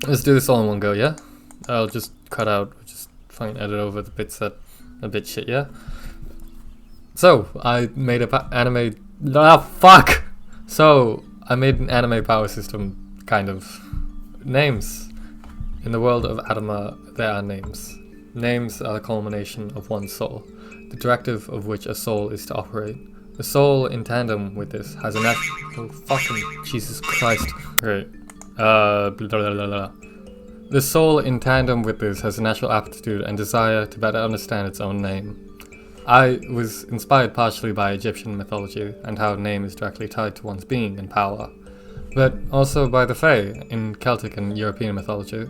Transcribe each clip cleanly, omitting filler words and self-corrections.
Let's do this all in one go, yeah? I'll just cut out, just fucking edit over the bits that a bit shit, yeah? So, I made a anime. Ah, fuck! So, I made an anime power system, kind of. Names. In the world of Adama, there are names. Names are the culmination of one's soul, the directive of which a soul is to operate. The soul, in tandem with this, has a natural. Oh, fucking Jesus Christ. Right. Blah, blah, blah, blah. The soul, in tandem with this, has a natural aptitude and desire to better understand its own name. I was inspired partially by Egyptian mythology and how name is directly tied to one's being and power, but also by the Fae in Celtic and European mythology,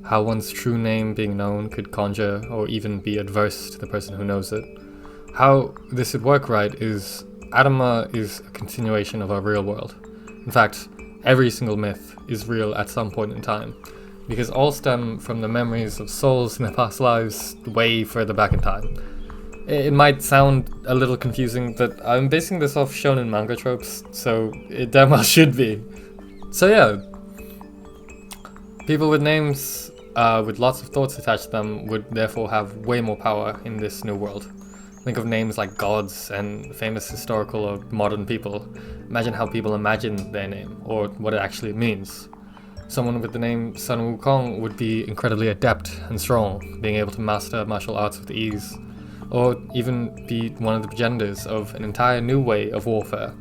how one's true name being known could conjure or even be adverse to the person who knows it. How this would work right is Adama is a continuation of our real world. In fact, every single myth is real at some point in time, because all stem from the memories of souls in their past lives way further back in time. It might sound a little confusing, but I'm basing this off shonen manga tropes, so it damn well should be. So yeah, people with names with lots of thoughts attached to them would therefore have way more power in this new world. Think of names like gods and famous historical or modern people. Imagine how people imagine their name, or what it actually means. Someone with the name Sun Wukong would be incredibly adept and strong, being able to master martial arts with ease, or even be one of the progenitors of an entire new way of warfare.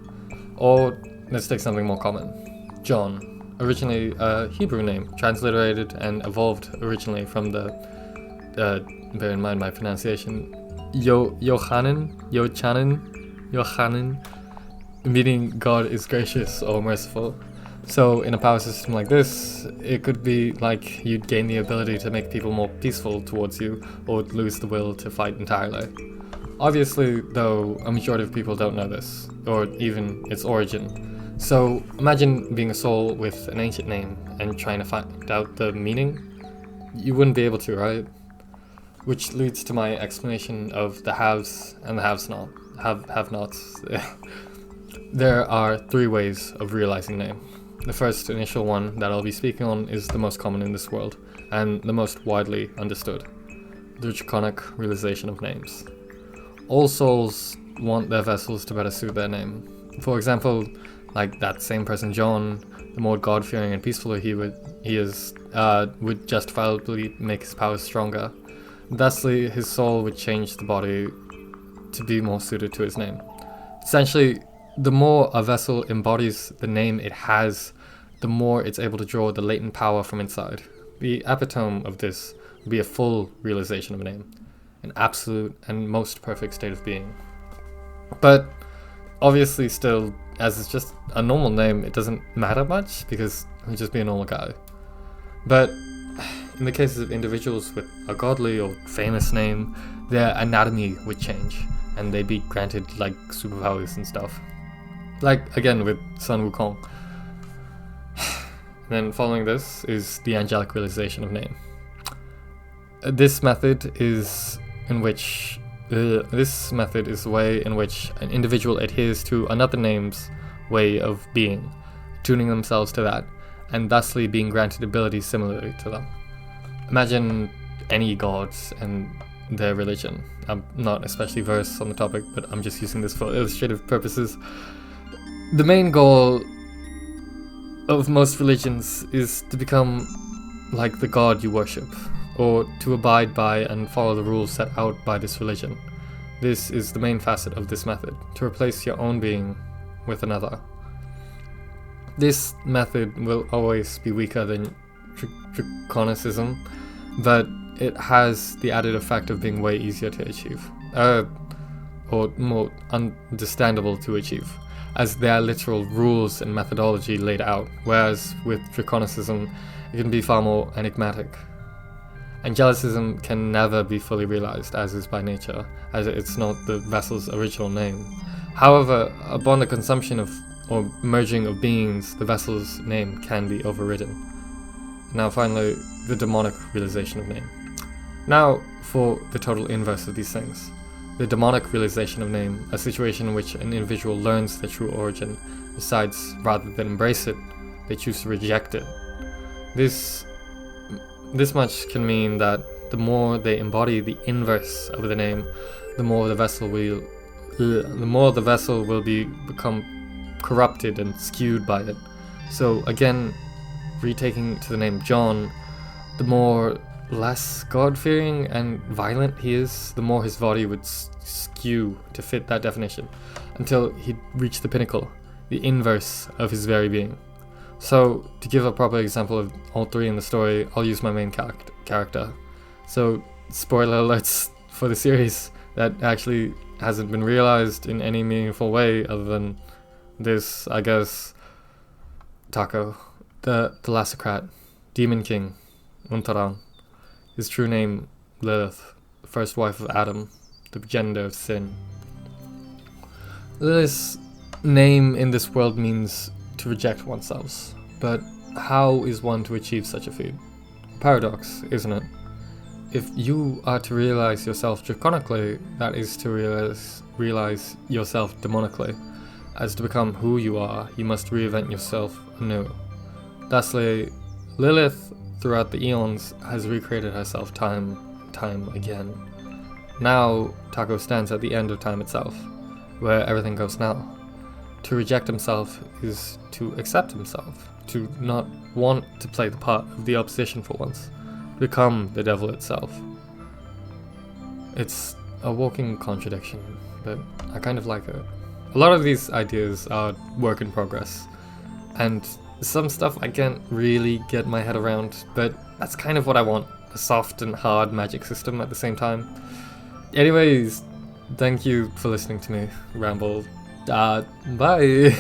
Or, let's take something more common. John, originally a Hebrew name, transliterated and evolved originally from the, bear in mind my pronunciation, Yochanan, meaning God is gracious or merciful. So in a power system like this, it could be like you'd gain the ability to make people more peaceful towards you, or lose the will to fight entirely. Obviously, though, a majority of people don't know this, or even its origin. So imagine being a soul with an ancient name and trying to find out the meaning. You wouldn't be able to, right? Which leads to my explanation of the haves and the have-nots. There are three ways of realizing name. The first initial one that I'll be speaking on is the most common in this world, and the most widely understood. The draconic realization of names. All souls want their vessels to better suit their name. For example, like that same person John, the more God-fearing and peaceful he is, would justifiably make his powers stronger. Thusly, his soul would change the body to be more suited to his name. Essentially, the more a vessel embodies the name it has, the more it's able to draw the latent power from inside. The epitome of this would be a full realization of a name, an absolute and most perfect state of being. But obviously still, as it's just a normal name, it doesn't matter much because he'd just be a normal guy. But in the cases of individuals with a godly or famous name, their anatomy would change, and they'd be granted like superpowers and stuff. Like again with Sun Wukong. Then following this is the angelic realization of name. This method is the way in which an individual adheres to another name's way of being, tuning themselves to that, and thusly being granted abilities similarly to them. Imagine any gods and their religion. I'm not especially versed on the topic, but I'm just using this for illustrative purposes. The main goal of most religions is to become like the god you worship, or to abide by and follow the rules set out by this religion. This is the main facet of this method, to replace your own being with another. This method will always be weaker than draconicism, but it has the added effect of being way easier to achieve, or more understandable to achieve, as there are literal rules and methodology laid out, whereas with draconicism, it can be far more enigmatic. Angelicism can never be fully realized, as is by nature, as it's not the vessel's original name. However, upon the consumption of or merging of beings, the vessel's name can be overridden. Now finally, the demonic realization of name. Now for the total inverse of these things. The demonic realization of name, a situation in which an individual learns their true origin, decides rather than embrace it, they choose to reject it. This this much can mean that the more they embody the inverse of the name, the more the vessel will become corrupted and skewed by it. So again, retaking to the name John, the more less God-fearing and violent he is, the more his body would skew to fit that definition, until he'd reach the pinnacle, the inverse of his very being. So, to give a proper example of all three in the story, I'll use my main character. So, spoiler alerts for the series, that actually hasn't been realized in any meaningful way other than this, I guess. Taco, the Thalassocrat, Demon King, Untaran. His true name, Lilith, the first wife of Adam, the progenitor of sin. Lilith's name in this world means to reject oneself, but how is one to achieve such a feat? Paradox, isn't it? If you are to realize yourself draconically, that is to realize yourself demonically. As to become who you are, you must reinvent yourself anew. Thusly, Lilith, throughout the eons, has recreated herself time and time again. Now, Taco stands at the end of time itself, where everything goes now. To reject himself is to accept himself, to not want to play the part of the opposition for once, become the devil itself. It's a walking contradiction, but I kind of like it. A lot of these ideas are work in progress, and some stuff I can't really get my head around, but that's kind of what I want, a soft and hard magic system at the same time. Anyways, thank you for listening to me ramble. Bye!